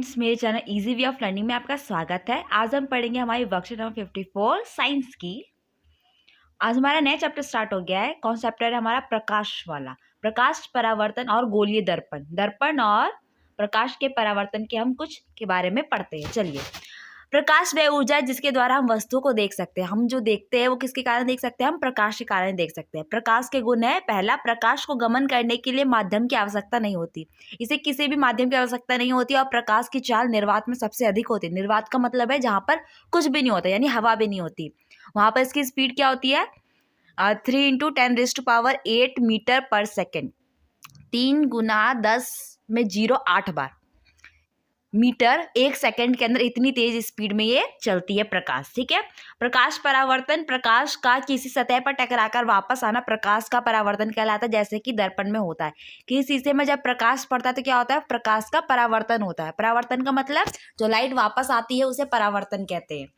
Friends, मेरे channel easy way of learning में आपका स्वागत है। आज हम पढ़ेंगे हमारी वर्कशीट नंबर 54 साइंस की। आज हमारा नया चैप्टर स्टार्ट हो गया है। कौन सा चैप्टर है हमारा? प्रकाश वाला। प्रकाश, परावर्तन और गोलीय दर्पण। दर्पण और प्रकाश के परावर्तन के हम कुछ के बारे में पढ़ते हैं। चलिए, प्रकाश वह ऊर्जा है जिसके द्वारा हम वस्तुओं को देख सकते हैं। हम जो देखते हैं वो किसके कारण देख सकते हैं? हम प्रकाश के कारण देख सकते हैं। प्रकाश के गुण है, पहला, प्रकाश को गमन करने के लिए माध्यम की आवश्यकता नहीं होती। इसे किसी भी माध्यम की आवश्यकता नहीं होती और प्रकाश की चाल निर्वात में सबसे अधिक होती है। निर्वात का मतलब है जहाँ पर कुछ भी नहीं होता, यानी हवा भी नहीं होती। वहाँ पर इसकी स्पीड क्या होती है? 3 × 10⁸ मीटर पर सेकेंड। 3 × 10⁸ बार मीटर एक सेकंड के अंदर इतनी तेज स्पीड में ये चलती है प्रकाश। ठीक है। प्रकाश परावर्तन, प्रकाश का किसी सतह पर टकराकर वापस आना प्रकाश का परावर्तन कहलाता है, जैसे कि दर्पण में होता है। किसी शीशे में जब प्रकाश पड़ता है तो क्या होता है? प्रकाश का परावर्तन होता है। परावर्तन का मतलब जो लाइट वापस आती है उसे परावर्तन कहते हैं।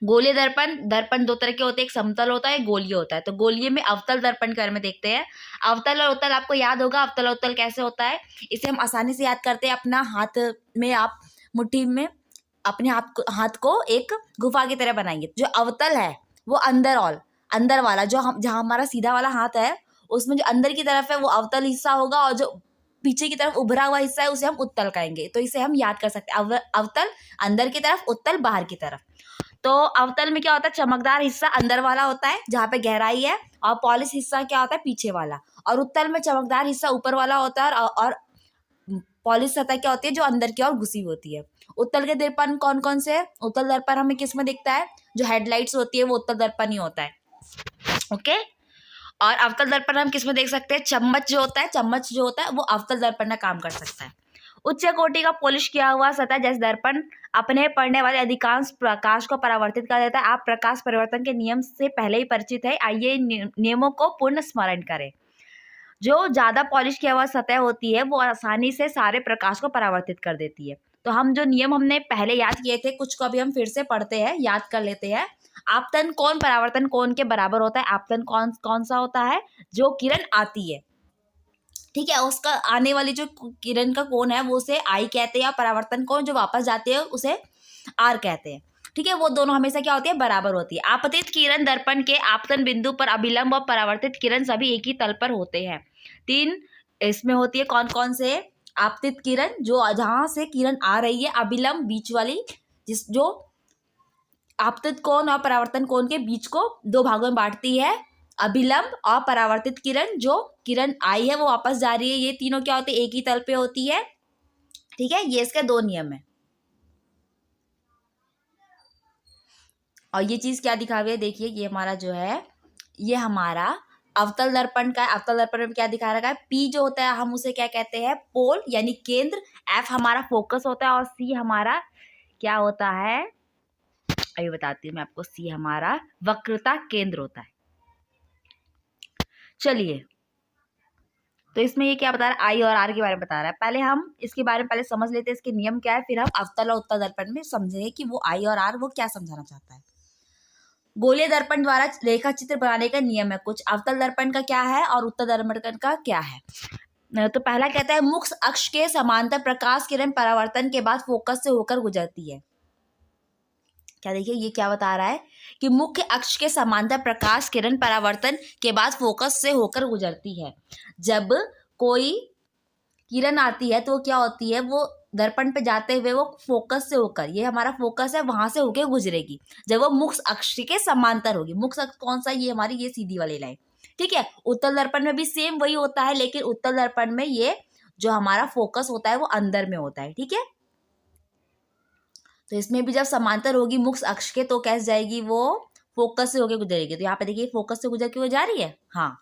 गोलीय दर्पण, दर्पण दो तरह के होते हैं, एक समतल होता है, एक गोलीय होता है। तो गोलीय में अवतल दर्पण के बारे में देखते हैं। अवतल और उत्तल आपको याद होगा। अवतल और उत्तल कैसे होता है, इसे हम आसानी से याद करते हैं। अपना हाथ में आप मुट्ठी में अपने हाथ को एक गुफा की तरह बनाएंगे। जो अवतल है वो अंदर वाला, जो हम जहाँ हमारा सीधा वाला हाथ है उसमें जो अंदर की तरफ है वो अवतल हिस्सा होगा, और जो पीछे की तरफ उभरा हुआ हिस्सा है उसे हम उत्तल कहेंगे। तो इसे हम याद कर सकते हैं। अवतल अंदर की तरफ, उत्तल बाहर की तरफ। तो अवतल में क्या होता है? चमकदार हिस्सा अंदर वाला होता है जहाँ पे गहराई है, और पॉलिश हिस्सा क्या होता है? पीछे वाला। और उत्तल में चमकदार हिस्सा ऊपर वाला होता है, और पॉलिश सतह क्या होती है? जो अंदर की ओर घुसी होती है। उत्तल के दर्पण कौन कौन से है? उत्तल दर्पण हमें किस में दिखता है? जो हेडलाइट्स होती है वो उत्तल दर्पण ही होता है। ओके। और अवतल दर्पण हम किस में देख सकते हैं? चम्मच जो होता है वो अवतल दर्पण का काम कर सकता है। उच्च कोटि का पॉलिश किया हुआ सतह जैसे दर्पण अपने पड़ने वाले अधिकांश प्रकाश को परावर्तित कर देता है। आप प्रकाश परिवर्तन के नियम से पहले ही परिचित है, आइए नियमों को पुनः स्मरण करें। जो ज्यादा पॉलिश किया हुआ सतह होती है वो आसानी से सारे प्रकाश को परावर्तित कर देती है। तो हम जो नियम हमने पहले याद किए थे, कुछ को अभी हम फिर से पढ़ते हैं, याद कर लेते हैं। आपतन कोण परावर्तन कोण के बराबर होता है। आपतन कौन सा होता है? जो किरण आती है, ठीक है, उसका आने वाली जो किरण का कोण है वो उसे आई कहते हैं, और परावर्तन कोण जो वापस जाते हैं उसे आर कहते हैं। ठीक है, वो दोनों हमेशा क्या होती है? बराबर होती है। आपतित किरण दर्पण के आपतन बिंदु पर अभिलंब और परावर्तित किरण सभी एक ही तल पर होते हैं। 3 इसमें होती है। कौन कौन से? आपतित किरण, जो जहां से किरण आ रही है, अभिलंब बीच वाली, जो आपतित कोण और परावर्तन कोण के बीच को 2 भागों में बांटती है। अभिलंब और परावर्तित किरण, जो किरण आई है वो वापस जा रही है, ये तीनों क्या होते हैं? एक ही तल पे होती है। ठीक है, ये इसके 2 नियम है। और ये चीज क्या दिखा हुई है? देखिए, ये हमारा जो है, ये हमारा अवतल दर्पण का है। अवतल दर्पण में क्या दिखा रखा है? पी जो होता है हम उसे क्या कहते हैं? पोल यानी केंद्र। एफ हमारा फोकस होता है, और सी हमारा क्या होता है? अभी बताती हूँ मैं आपको। सी हमारा वक्रता केंद्र होता है। चलिए, तो इसमें ये क्या बता रहा है? आई और आर के बारे में बता रहा है। पहले हम इसके बारे में पहले समझ लेते हैं, इसके नियम क्या है, फिर हम अवतल और उत्तल दर्पण में समझेंगे कि वो आई और आर वो क्या समझाना चाहता है। गोलीय दर्पण द्वारा रेखा चित्र बनाने का नियम है कुछ। अवतल दर्पण का क्या है और उत्तल दर्पण का क्या है? तो पहला कहता है, मुख्य अक्ष के समांतर प्रकाश किरण परावर्तन के बाद फोकस से होकर गुजरती है। क्या देखिए, ये क्या बता रहा है कि मुख्य अक्ष के समांतर प्रकाश किरण परावर्तन के बाद फोकस से होकर गुजरती है। जब कोई किरण आती है तो क्या होती है? वो दर्पण पे जाते हुए वो फोकस से होकर, ये हमारा फोकस है, वहां से होकर गुजरेगी जब वो मुख्य अक्ष के समांतर होगी। मुख्य अक्ष कौन सा? ये हमारी ये सीधी वाली लाइन। ठीक है। उत्तल दर्पण में भी सेम वही होता है, लेकिन उत्तल दर्पण में ये जो हमारा फोकस होता है वो अंदर में होता है। ठीक है। तो इसमें भी जब समांतर होगी मुख्य अक्ष के तो कैसे जाएगी? वो फोकस से होकर गुजरेगी। तो यहाँ पे देखिए, फोकस से गुजर के वो जा रही है। हाँ,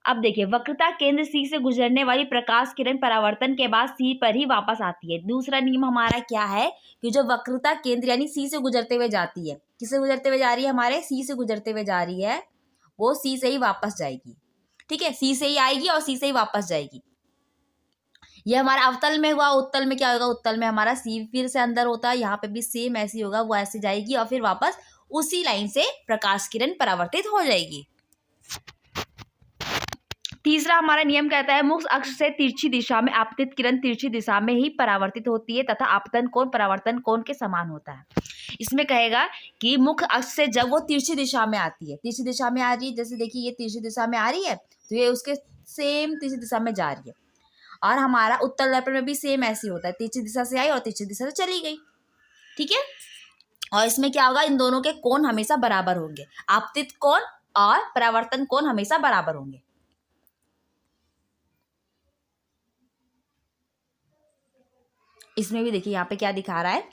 अब देखिए, वक्रता केंद्र सी से गुजरने वाली प्रकाश किरण परावर्तन के बाद सी पर ही वापस आती है। दूसरा नियम हमारा क्या है कि जो वक्रता केंद्र यानी सी से गुजरते हुए जाती है, किससे गुजरते हुए जा रही है? हमारे सी से गुजरते हुए जा रही है, वो सी से ही वापस जाएगी। ठीक है, सी से ही आएगी और सी से ही वापस जाएगी। ये हमारा अवतल में हुआ। उत्तल में क्या होगा? उत्तल में हमारा सी फिर से अंदर होता है, यहाँ पे भी सेम ऐसी होगा, वो ऐसे जाएगी और फिर वापस उसी लाइन से प्रकाश किरण परावर्तित हो जाएगी। तीसरा हमारा नियम कहता है मुख्य अक्ष से तिरछी दिशा में आपतित किरण तिरछी दिशा में ही परावर्तित होती है तथा आपतन कोण परावर्तन कोण के समान होता है। इसमें कहेगा कि मुख्य अक्ष से जब वो तिरछी दिशा में आती है, तिरछी दिशा में आ रही है, जैसे देखिए ये तिरछी दिशा में आ रही है तो ये उसके सेम तिरछी दिशा में जा रही है। और हमारा उत्तल दर्पण में भी सेम ऐसे होता है, तिरछी दिशा से आई और तिरछी दिशा से चली गई। ठीक है, और इसमें क्या होगा, इन दोनों के कोण हमेशा बराबर होंगे, आपतित कोण और परावर्तन कोण हमेशा बराबर होंगे। इसमें भी देखिए यहाँ पे क्या दिखा रहा है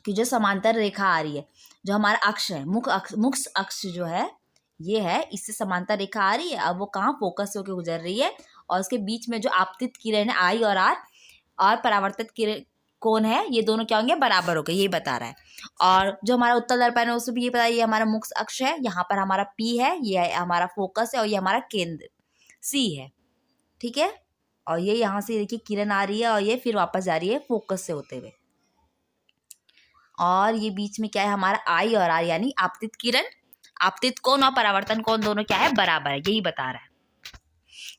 कि जो समांतर रेखा आ रही है, जो हमारा अक्ष है, मुख्य अक्ष जो है ये है, इससे समांतर रेखा आ रही है। अब वो कहाँ फोकस से होकर गुजर रही है और उसके बीच में जो आपतित किरण है आई और आर और परावर्तित किरण कोण है, ये दोनों क्या होंगे, बराबर हो गए, ये बता रहा है। और जो हमारा उत्तल दर्पण है उसमें भी ये पता है, ये हमारा मुख्य अक्ष है, यहाँ पर हमारा पी है, ये हमारा फोकस है और ये हमारा केंद्र सी है। ठीक है, और ये यहाँ से देखिए किरण आ रही है और ये फिर वापस जा रही है फोकस से होते हुए। और ये बीच में क्या है, हमारा आई और आर यानी आपतित किरण, आपतित कोण और परावर्तन कोण दोनों क्या है, बराबर है, यही बता रहा है।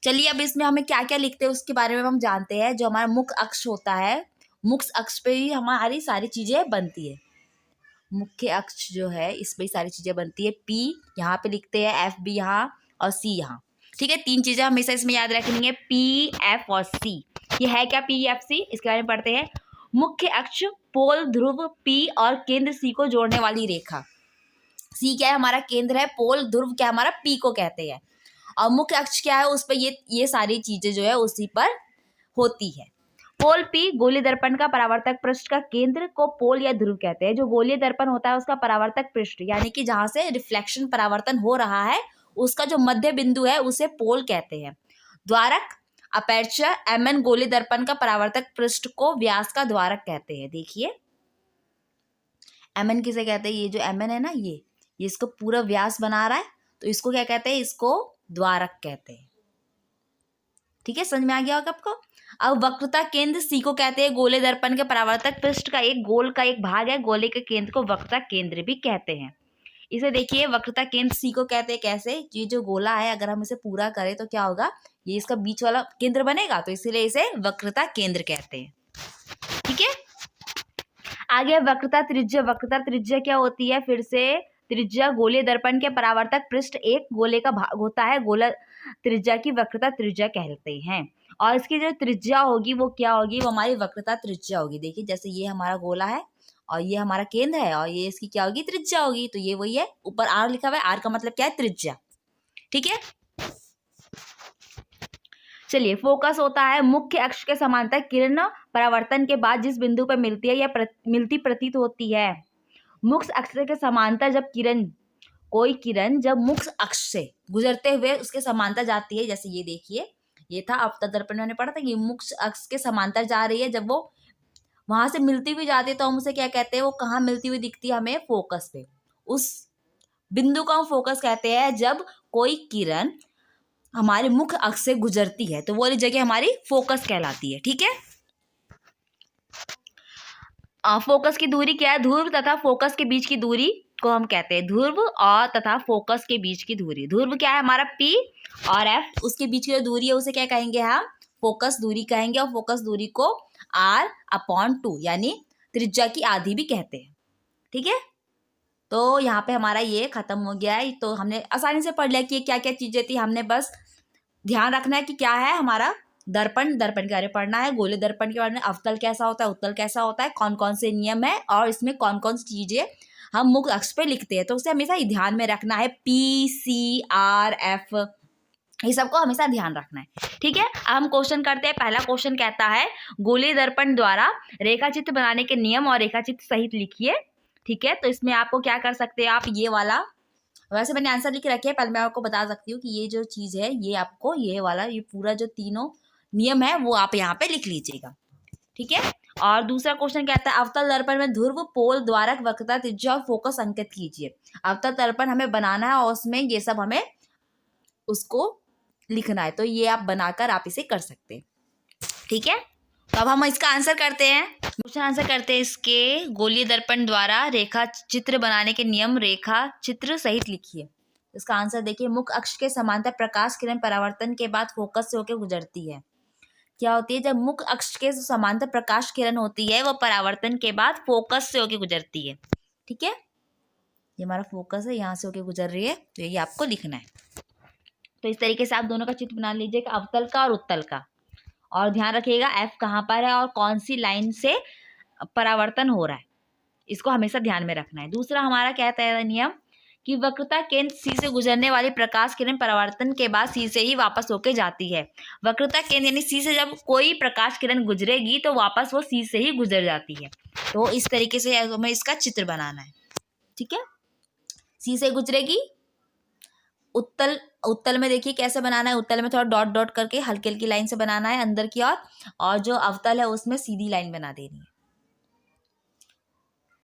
चलिए अब इसमें हमें क्या क्या लिखते हैं उसके बारे में हम जानते हैं। जो हमारा मुख्य अक्ष होता है, मुख्य अक्ष पे ही हमारी सारी चीजें बनती है। मुख्य अक्ष जो है इस पे ही सारी चीजें बनती है। पी यहाँ पे लिखते हैं, एफ भी यहाँ और सी यहाँ। ठीक है, तीन चीजें हमेशा इसमें याद रखनी है, पी एफ और सी। ये है क्या, पी एफ सी, इसके बारे में पढ़ते हैं। मुख्य अक्ष पोल ध्रुव पी और केंद्र सी को जोड़ने वाली रेखा। सी क्या है, हमारा केंद्र है, पोल ध्रुव क्या हमारा पी को कहते हैं, और मुख्य अक्ष क्या है, उस पर ये सारी चीजें जो है उसी पर होती है। पोल पी गोलीय दर्पण का परावर्तक पृष्ठ का केंद्र को पोल या ध्रुव कहते हैं। जो गोलीय दर्पण होता है उसका परावर्तक पृष्ठ यानी कि जहां से रिफ्लेक्शन परावर्तन हो रहा है उसका जो मध्य बिंदु है उसे पोल कहते हैं। द्वारक अपर्चर एमएन गोलीय दर्पण का परावर्तक पृष्ठ को व्यास का द्वारक कहते हैं। देखिए एमएन किसे कहते हैं, ये जो एमएन है ना, ये इसको पूरा व्यास बना रहा है तो इसको क्या कहते हैं, इसको द्वारक कहते हैं। ठीक है, समझ में आ गया होगा आपको। अब वक्रता केंद्र सी को कहते हैं गोले दर्पण के परावर्तक पृष्ठ का एक गोल का एक भाग है, गोले के केंद्र को वक्रता केंद्र भी कहते हैं। इसे देखिए वक्रता केंद्र सी को कहते हैं कैसे, ये जो गोला है अगर हम इसे पूरा करें तो क्या होगा, ये इसका बीच वाला केंद्र बनेगा, तो इसीलिए इसे वक्रता केंद्र कहते हैं। ठीक है, आगे वक्रता त्रिज्या। वक्रता त्रिज्या क्या होती है, फिर से त्रिज्या गोलीय दर्पण के परावर्तक पृष्ठ एक गोले का भाग होता है, गोला त्रिज्या की वक्रता त्रिज्या कहते हैं। और इसकी जो त्रिज्या होगी वो क्या होगी, वो हमारी वक्रता त्रिज्या होगी। देखिए जैसे ये हमारा गोला है और ये हमारा केंद्र है और ये इसकी क्या होगी, त्रिज्या होगी, तो ये वही है, ऊपर आर लिखा हुआ है, आर का मतलब क्या है, त्रिज्या। ठीक है, चलिए फोकस होता है मुख्य अक्ष के समांतर किरण परावर्तन के बाद जिस बिंदु पर मिलती है या मिलती प्रतीत होती है। मुख्य अक्ष के समांतर जब कोई किरण जब मुख्य अक्ष से गुजरते हुए उसके समांतर जाती है, जैसे ये देखिए ये था अवतल दर्पण में पढ़ा था कि मुख्य अक्ष के समांतर जा रही है, जब वो वहां से मिलती हुई जाती है तो हम उसे क्या कहते हैं, वो कहाँ मिलती हुई दिखती है हमें, फोकस पे, उस बिंदु को हम फोकस कहते हैं। जब कोई किरण हमारे मुख्य अक्ष से गुजरती है तो वो वाली जगह हमारी फोकस कहलाती है। ठीक है, फोकस की दूरी क्या है, ध्रुव तथा फोकस के बीच की दूरी को हम कहते हैं ध्रुव और तथा फोकस के बीच की दूरी। ध्रुव क्या है हमारा P और F, उसके बीच की जो दूरी है उसे क्या कहेंगे, हम फोकस दूरी कहेंगे, और फोकस दूरी को R/2 यानी त्रिज्या की आधी भी कहते हैं। ठीक है, तो यहाँ पे हमारा ये खत्म हो गया है। तो हमने आसानी से पढ़ लिया कि क्या क्या चीजें थी, हमने बस ध्यान रखना है कि क्या है हमारा दर्पण के बारे में पढ़ना है, गोले दर्पण के बारे में, अवतल कैसा होता है, उत्तल कैसा होता है, कौन कौन से नियम है और इसमें कौन कौन सी चीजें हम मुख्य अक्ष पे लिखते हैं, तो उसे हमेशा ध्यान में रखना है। P, C, R, F ये सबको हमेशा ध्यान रखना है। ठीक है, अब हम क्वेश्चन करते हैं। पहला क्वेश्चन कहता है गोलीय दर्पण द्वारा रेखाचित्र बनाने के नियम और रेखाचित्र सहित लिखिए। ठीक है, तो इसमें आपको क्या कर सकते हैं, आप ये वाला, वैसे मैंने आंसर लिख रखे हैं, पहले मैं आपको बता सकती हूँ कि ये जो चीज़ है ये आपको ये वाला ये पूरा जो तीनों नियम है वो आप यहाँ पे लिख लीजिएगा। ठीक है, और दूसरा क्वेश्चन कहता है अवतल दर्पण में ध्रुव पोल द्वारक वक्रता त्रिज्या और फोकस अंकित कीजिए। अवतल दर्पण हमें बनाना है और उसमें ये सब हमें उसको लिखना है, तो ये आप बनाकर आप इसे कर सकते हैं। ठीक है, तो अब हम इसका आंसर करते हैं, क्वेश्चन आंसर करते हैं इसके। गोलीय दर्पण द्वारा रेखा चित्र बनाने के नियम रेखा चित्र सहित लिखिए। इसका आंसर देखिए, मुख्य अक्ष के समांतर प्रकाश किरण परावर्तन के बाद फोकस से होकर गुजरती है। क्या होती है? जब मुख्य अक्ष के समांतर प्रकाश किरण होती है वो परावर्तन के बाद फोकस से होकर गुजरती है। ठीक है, ये हमारा फोकस है, यहाँ से होकर गुजर रही है, तो ये आपको लिखना है। तो इस तरीके से आप दोनों का चित्र बना लीजिएगा, अवतल का और उत्तल का। और ध्यान रखिएगा एफ कहाँ पर है और कौन सी लाइन से परावर्तन हो रहा है, इसको हमेशा ध्यान में रखना है। दूसरा हमारा कहता है नियम कि वक्रता केंद्र सी से गुजरने वाली प्रकाश किरण परावर्तन के बाद सी से ही वापस होके जाती है। वक्रता केंद्र यानी सी से जब कोई प्रकाश किरण गुजरेगी तो वापस वो सी से ही गुजर जाती है। तो इस तरीके से हमें इसका चित्र बनाना है। ठीक है, सी से गुजरेगी, उत्तल में देखिए कैसे बनाना है। उत्तल में थोड़ा डॉट डॉट करके हल्की हल्की लाइन से बनाना है अंदर की ओर, और जो अवतल है उसमें सीधी लाइन बना देनी है।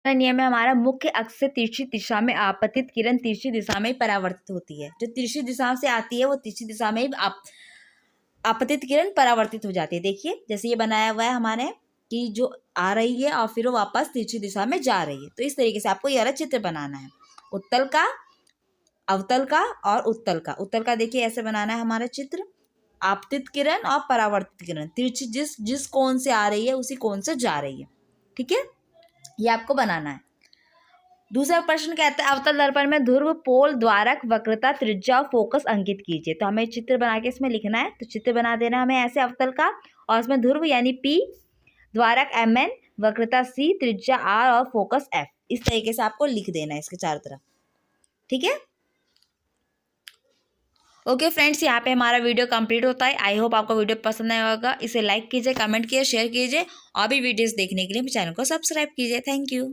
नियम है हमारा, मुख्य अक्ष से तिरछी दिशा में आपतित किरण तिरछी दिशा में ही परावर्तित होती है। जो तिरछी दिशा से आती है वो तिरछी दिशा में ही आपतित किरण परावर्तित हो जाती है। देखिए जैसे ये बनाया हुआ है हमारे कि जो आ रही है और फिर वो वापस तिरछी दिशा में जा रही है। तो इस तरीके से आपको ये वाला चित्र बनाना है, उत्तल का, अवतल का और उत्तल का। उत्तल का देखिए ऐसे बनाना है हमारा चित्र, आपतित किरण और परावर्तित किरण तिरछी जिस कोण से आ रही है उसी कोण से जा रही है। ठीक है, ये आपको बनाना है। दूसरा प्रश्न कहता है अवतल दर्पण में ध्रुव, पोल, द्वारक, वक्रता, त्रिज्या और फोकस अंकित कीजिए। तो हमें चित्र बना के इसमें लिखना है। तो चित्र बना देना है हमें ऐसे अवतल का, और इसमें ध्रुव यानी P, द्वारक MN, वक्रता C, त्रिज्या R और फोकस F। इस तरीके से आपको लिख देना है इसके चारों तरफ। ठीक है, ओके फ्रेंड्स, यहाँ पे हमारा वीडियो कंप्लीट होता है। आई होप आपको वीडियो पसंद आया होगा। इसे लाइक कीजिए, कमेंट कीजिए, शेयर कीजिए, और भी वीडियोस देखने के लिए चैनल को सब्सक्राइब कीजिए। Thank you.